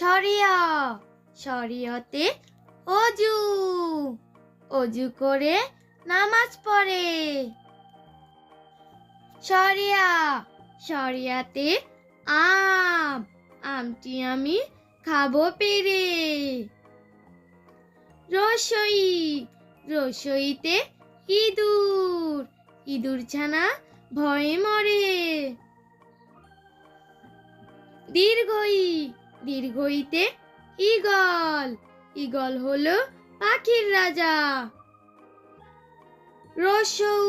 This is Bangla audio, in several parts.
সরিয়া সরিয়তে অজু অজু করে নামাজ পড়ে। সরিয়া সরিয়াতে আম আমটি আমি খাবো পেরে। রসই রসইতে ইঁদুর ইঁদুর ছানা ভয়ে মরে। দীর্ঘই দীর্ঘইতে ঈগল ঈগল হলো পাখির রাজা। রসৌ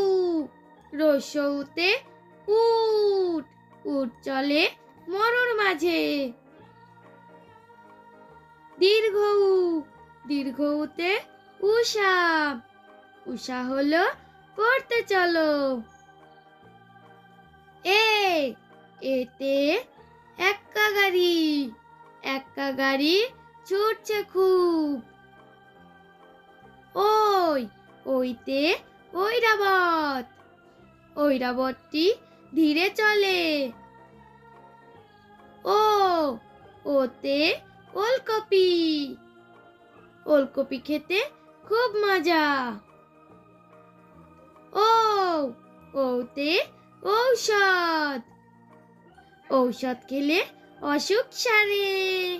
রসৌতে উট উট চলে মরুর মাঝে। দীর্ঘউ দীর্ঘউতে উষা উষা হলো পড়তে চলো। এতে এক্কা গাড়ি ছুটছে খুব। ওইতে ঐরাবতটি ধীরে চলে। ওতে ওলকপি খেতে খুব মজা। ওতে ঔষধ খেলে অসুখ সারে।